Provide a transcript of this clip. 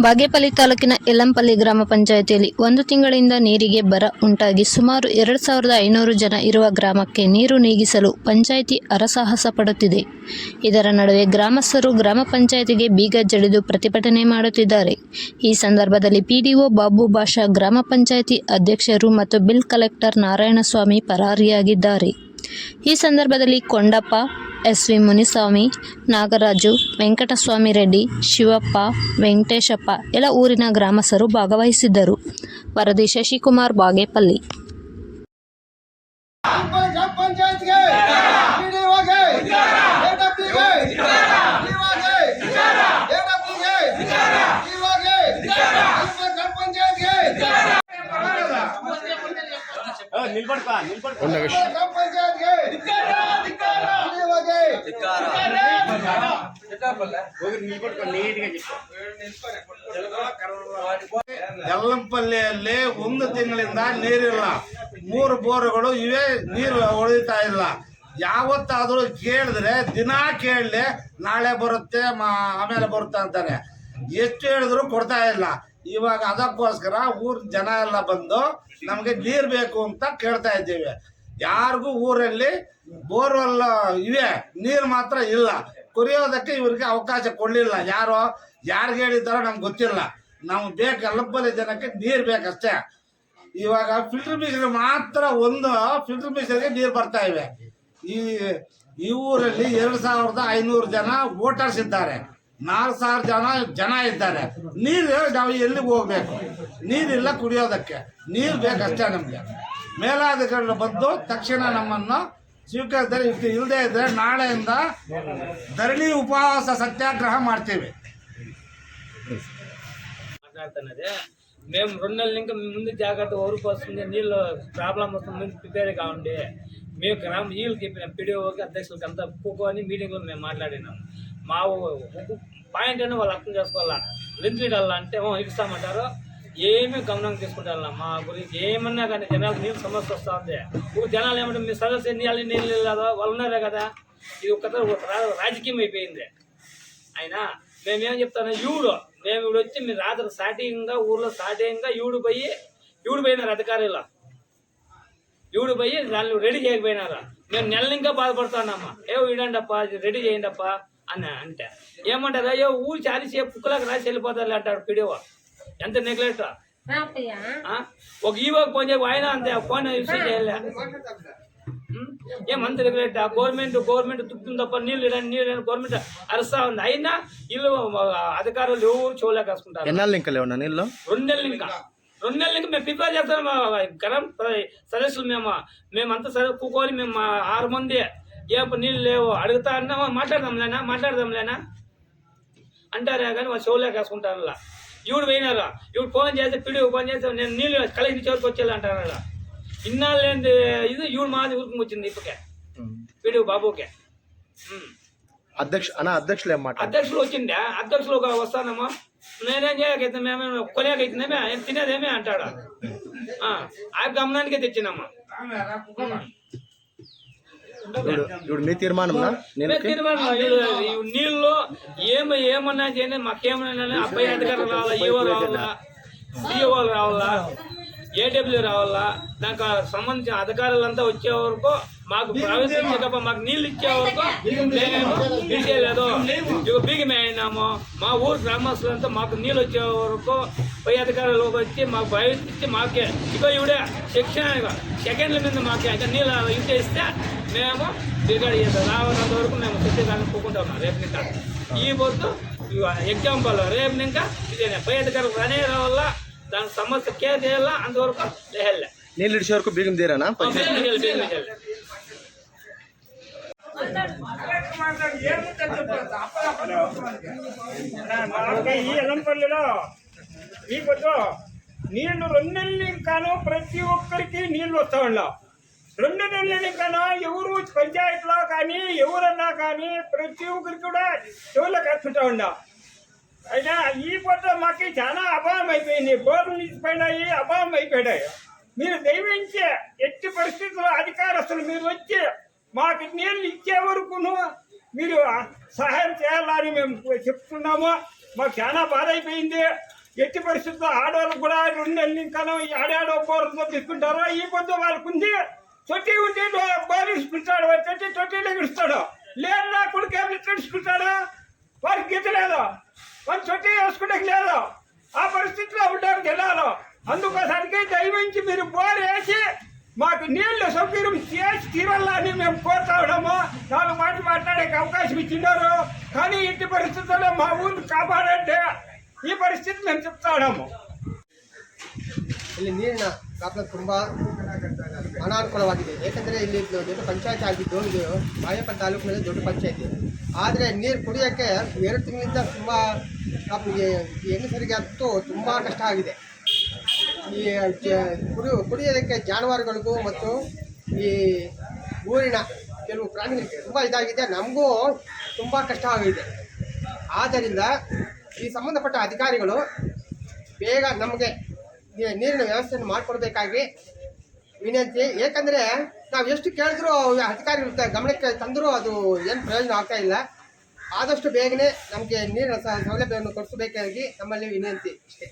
ಬಾಗೇಪಲ್ಲಿ ತಾಲೂಕಿನ ಯಲ್ಲಂಪಲ್ಲಿ ಗ್ರಾಮ ಪಂಚಾಯಿತಿಯಲ್ಲಿ ಒಂದು ತಿಂಗಳಿಂದ ನೀರಿಗೆ ಬರ ಉಂಟಾಗಿ ಸುಮಾರು 2500 ಜನ ಇರುವ ಗ್ರಾಮಕ್ಕೆ ನೀರು ನೀಗಿಸಲು ಪಂಚಾಯಿತಿ ಹರಸಾಹಸ ಪಡುತ್ತಿದೆ. ಇದರ ನಡುವೆ ಗ್ರಾಮಸ್ಥರು ಗ್ರಾಮ ಪಂಚಾಯಿತಿಗೆ ಬೀಗ ಜಡಿದು ಪ್ರತಿಭಟನೆ ಮಾಡುತ್ತಿದ್ದಾರೆ. ಈ ಸಂದರ್ಭದಲ್ಲಿ ಪಿಡಿಒ ಬಾಬು ಭಾಷಾ, ಗ್ರಾಮ ಪಂಚಾಯಿತಿ ಅಧ್ಯಕ್ಷರು ಮತ್ತು ಬಿಲ್ ಕಲೆಕ್ಟರ್ ನಾರಾಯಣಸ್ವಾಮಿ ಪರಾರಿಯಾಗಿದ್ದಾರೆ. ಈ ಸಂದರ್ಭದಲ್ಲಿ ಕೊಂಡಪ್ಪ, ಎಸ್ವಿ ಮುನಿಸ್ವಾಮಿ, ನಾಗರಾಜು, ವೆಂಕಟಸ್ವಾಮಿ ರೆಡ್ಡಿ, ಶಿವಪ್ಪ, ವೆಂಕಟೇಶಪ್ಪ ಎಲ್ಲ ಊರಿನ ಗ್ರಾಮಸ್ಥರು ಭಾಗವಹಿಸಿದ್ದರು. ವರದಿ ಶಶಿಕುಮಾರ್, ಬಾಗೇಪಲ್ಲಿ. ಯಲ್ಲಂಪಲ್ಲಿಯಲ್ಲಿ ಒಂದು ತಿಂಗಳಿಂದ ನೀರಿಲ್ಲ. 3 ಬೋರ್ಗಳು ಇವೆ, ನೀರು ಹೊಳಿತಾ ಇಲ್ಲ. ಯಾವತ್ತಾದರೂ ಕೇಳಿದ್ರೆ ದಿನ ಕೇಳಲಿ, ನಾಳೆ ಬರುತ್ತೆ ಆಮೇಲೆ ಬರುತ್ತೆ ಅಂತಾರೆ. ಎಷ್ಟು ಹೇಳಿದ್ರು ಕೊಡ್ತಾ ಇಲ್ಲ. ಇವಾಗ ಅದಕ್ಕೋಸ್ಕರ ಊರ್ ಜನ ಎಲ್ಲ ಬಂದು ನಮಗೆ ನೀರು ಬೇಕು ಅಂತ ಕೇಳ್ತಾ ಇದ್ದೀವಿ. ಯಾರಿಗೂ ಊರಲ್ಲಿ ಬೋರ್ವೆಲ್ ಇವೆ, ನೀರು ಮಾತ್ರ ಇಲ್ಲ. ಕುರಿಯೋದಕ್ಕೆ ಇವ್ರಿಗೆ ಅವಕಾಶ ಕೊಡಲಿಲ್ಲ. ಯಾರಿಗೆ ಹೇಳಿದ್ದಾರೋ ನಮ್ಗೆ ಗೊತ್ತಿಲ್ಲ. ನಮ್ಗೆ ಬೇಕು, ಯಲ್ಲಂಪಲ್ಲಿ ಜನಕ್ಕೆ ನೀರು ಬೇಕಷ್ಟೇ. ಇವಾಗ ಫಿಲ್ಟರ್ ಮಿಷನ್ ಮಾತ್ರ, ಒಂದು ಫಿಲ್ಟರ್ ಮಿಷನ್ಗೆ ನೀರು ಬರ್ತಾ ಇವೆ. ಈ ಊರಲ್ಲಿ 2500 ಜನ ವೋಟರ್ಸ್ ಇದ್ದಾರೆ, 4000 ಜನ ಇದ್ದಾರೆ. ನೀರು ನಾವು ಎಲ್ಲಿಗೆ ಹೋಗ್ಬೇಕು? ನೀರಿಲ್ಲ ಕುಡಿಯೋದಕ್ಕೆ, ನೀರು ಬೇಕಷ್ಟೇ ನಮಗೆ. ಮೇಲಾಧಿಕಾರಿಗಳು ಬಂದು ತಕ್ಷಣ ನಮ್ಮನ್ನು ಸ್ವೀಕರಿಸಿದರೆ, ಇಲ್ಲದೇ ಇದ್ರೆ ನಾಳೆಯಿಂದ ಧರಣಿ ಉಪವಾಸ సత్యాగ్రహ ಮಾಡ್ತೀವಿ. మాట్లాడుతున్నది మేము 2 నెలల ఇంకా ముందు జాగ్రత్త ఊరికి వస్తుంది, నీళ్ళు ప్రాబ్లం వస్తుంది, ముందు ప్రిపేర్ కావండి. మేము గ్రామ వీళ్ళు చెప్పిన పిడిఓకి అధ్యక్షులకి అంతా కూకొని మీటింగ్లో మేము మాట్లాడినాము. మా పాయింట్ అని వాళ్ళు అర్థం చేసుకోవాలా. వెంట్రీడల్లా అంటే ఇస్తామంటారు, ఏమీ గమనం తీసుకుంటారు. మా గురించి ఏమన్నా కానీ జనాలకు నీళ్ళు సమస్య వస్తూ ఉంది. జనాలు ఏమంటే మీ సదస్సు నీళ్ళు లేదా వాళ్ళు ఉన్నారే కదా. ఇది ఒక రాజకీయం అయిపోయింది. అయినా మేమేం చెప్తాను, మేము ఇప్పుడు వచ్చి మీరు రాత్రి స్టార్టింగ్గా ఊర్లో స్టార్టింగ్గా ఈవిడు పోయినారు అధికారులు. ఈవిడు పోయి దాన్ని రెడీ చేయకపోయినారా. మేము నెలలు ఇంకా బాధపడుతున్నామ్మా. ఇడండప్ప, రెడీ చేయండి అప్ప అని అంటే ఏమంటారు, అయ్యో ఊరు చాలీసేపు కుక్కలకు రాసి వెళ్ళిపోతారు అంటాడు పిడిఓ. ఎంత నెగ్లెక్ట్. ఒక ఈవోకి ఫోన్ చేయ, ఆయన అంతే ఫోన్ రిసీవ్ చేయలే. ఏమంత నెగ్లెక్ట్. గవర్నమెంట్ తుప్పుతుంది తప్ప నీళ్ళు గవర్నమెంట్ అరుస్తా ఉంది. అయినా వీళ్ళు అధికారులు ఎవరు చూడలేకేసుకుంటారు. 2 నెలలు ఇంకా మేము ప్రిపేర్ చేస్తాం. గ్రామ సదస్సులు మేమంతా కూకొని మేము 6 మంది నీళ్ళు లేవు అడుగుతా అన్నా మాట్లాడదాంలేనా అంటారే కానీ వాళ్ళు చూడలేకేసుకుంటారు. ఈవిడు పోయినారా, ఈవిడు ఫోన్ చేస్తే పిడి ఫోన్ చేస్తే నేను నీళ్ళు కలిసి చివరికి వచ్చేది అంటారా. ఇన్నాళ్ళు లేని ఇది ఈవిడు మాది ఊరికి వచ్చింది. ఇప్పటికే పిడి బాబుకే అధ్యక్షులు వచ్చిండే. అధ్యక్షులు వస్తానమ్మా, నేనేం చేయకైతే మేమేమో కొనేకైతుందేమే, తినేదేమే అంటాడు. ఆ గమనానికే తెచ్చినమ్మా. తీర్మానం నీళ్ళు ఏమన్నా చేయండి, మాకేమన్నా అబ్బాయి అధికారులు రావాలా, ఈవో రావాలా, డిఓ రావాలా, ఏడబ్ల్యూ రావాలా. దానికి సంబంధించిన అధికారులంతా వచ్చే వరకు మాకు ప్రవేశించేటప్ప మాకు నీళ్ళు ఇచ్చే వరకు మేము ఇచ్చేయలేదు. ఇక బీగమే అయినాము. మా ఊరు గ్రామస్తులంతా మాకు నీళ్ళు వచ్చే వరకు పై అధికారులు వచ్చి మాకు ప్రవేశించి మాకే ఇవిడే సెకండ్ల మీద మాకే నీళ్ళు ఇచ్చేస్తే మేము బిగడ రావనంత వరకు మేము సత్యకాలం పోకుంటాం. రేపు ఇంకా ఈ పొద్దు ఎగ్జాంపుల్ రేపు ఇంకా ఇదే పై అధికారులు రానే రావాలా, దాని సమస్య కేర్ చేయాలా. అంతవరకు లేహల్లే నీళ్ళు ఇచ్చే వరకు బీగం తీరానా? ఈ యల్లంపల్లిలో ఈ పొద్దు నీళ్లు 2 నెలలు ఇంకాను ప్రతి ఒక్కరికి నీళ్ళు వస్తా ఉన్నాం. 2 నెలలు ఇంకాను ఎవరు పంచాయతీలో కానీ ఎవరన్నా కానీ ప్రతి ఒక్కరికి కూడా చెవులు కట్టుకుంటా ఉన్నాం. అయినా ఈ పొద్దు మాకు చాలా అభావం అయిపోయింది. బోర్లు నిలిచిపోయినాయి, అభావం అయిపోయినాయి. మీరు దయవించి ఎట్టి పరిస్థితుల్లో అధికారస్తులు మీరు వచ్చి మాకు నీళ్ళు ఇచ్చే వరకును మీరు సహాయం చేయాలని మేము చెప్తున్నాము. మాకు చాలా బాధ అయిపోయింది. ఎట్టి పరిస్థితుల్లో ఆడవాళ్ళు కూడా 2 నెలల ఇంకాను ఆడాడో బోర్లతో తీసుకుంటారో ఈ పొద్దు వాళ్ళకుంది తొట్టి ఉండి బోర్ ఇసుకుంటాడు తొట్టిలో ఇస్తాడు లేదు నా కొడుకు ఏమి ఇసుకుంటాడు వారికి గీత లేదు వాళ్ళు తొట్టి వేసుకుంటే లేదు ఆ పరిస్థితిలో ఉంటారు జిల్లాలో అందుకోసానికి దయవించి మీరు బోర్ వేసి మాకు నీళ్లు సౌకర్యం చేసి తీరాలని మేము కోరుతా ఉన్నాము 4 మాటలు మాట్లాడే అవకాశం ఇచ్చినారు కానీ ఇంటి పరిస్థితుల్లో మా ఊరిని కాపాడంటే ಈ ಪರಿಸ್ಥಿತಿ మేము చెప్తా ఉన్నాము ಇಲ್ಲಿ ನೀರಿನ ಪ್ರಾಬ್ಲಮ್ ತುಂಬ ಅನಾನುಕೂಲವಾಗಿದೆ ಏಕೆಂದರೆ ಇಲ್ಲಿ ದೊಡ್ಡ ಪಂಚಾಯತ್ ಆಗಿದ್ದು ಇದು ಬಾಗೇಪಲ್ಲಿ ತಾಲೂಕಿನಲ್ಲಿ ದೊಡ್ಡ ಪಂಚಾಯತಿ ಆದರೆ ನೀರು ಕುಡಿಯೋಕ್ಕೆ 2 ತಿಂಗಳಿಂದ ತುಂಬ ಹೆಂಗಸರಿಗೆ ಅಂತೂ ತುಂಬ ಕಷ್ಟ ಆಗಿದೆ ಈ ಕುಡಿಯೋದಕ್ಕೆ ಜಾನುವಾರುಗಳಿಗೂ ಮತ್ತು ಈ ಊರಿನ ಕೆಲವು ಪ್ರಾಣಿಗಳಿಗೆ ತುಂಬ ಇದಾಗಿದೆ ನಮಗೂ ತುಂಬ ಕಷ್ಟ ಆಗಿದೆ ಆದ್ದರಿಂದ ಈ ಸಂಬಂಧಪಟ್ಟ ಅಧಿಕಾರಿಗಳು ಬೇಗ ನಮಗೆ ನೀರಿನ ವ್ಯವಸ್ಥೆಯನ್ನು ಮಾಡಿಕೊಡ್ಬೇಕಾಗಿ ವಿನಂತಿ ಏಕೆಂದರೆ ನಾವು ಎಷ್ಟು ಕೇಳಿದ್ರೂ ಅಧಿಕಾರಿಗಳು ಗಮನಕ್ಕೆ ತಂದರೂ ಅದು ಏನು ಪ್ರಯೋಜನ ಆಗ್ತಾ ಇಲ್ಲ ಆದಷ್ಟು ಬೇಗನೆ ನಮಗೆ ನೀರಿನ ಸೌಲಭ್ಯವನ್ನು ಕೊಡಿಸಬೇಕಾಗಿ ನಮ್ಮಲ್ಲಿ ವಿನಂತಿ ಇಷ್ಟೇ